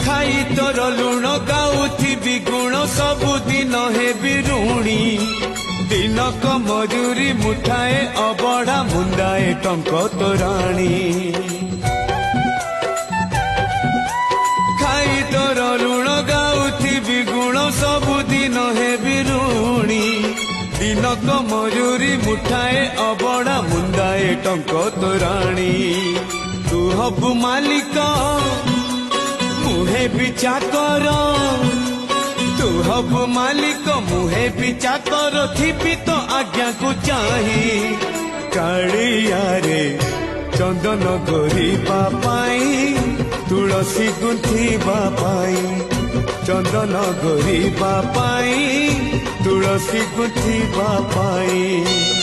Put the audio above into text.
खाई तोर लुण गाउथिबी गुण सबुदिन हेबी ऋणी दिनक मजूरी मुठाए अबढ़ा मुंदाए टंक तोराणी खाई तोर लुण गाउथिबी गुण सबुदिन हेबी ऋणी दिनक मजूरी मुठाए अबढ़ा मुंदाए टंक तोराणी तू हबु मालिक मुहे भी चाकर तू हबु मालिक मुहे भी चाकर थिबी तो आज्ञा को चाही कालिया रे चंदन गोरीबा पाई तुलसी गुंथिबा पाई चंदन गोरीबा पाई तुलसी गुंथिबा पाई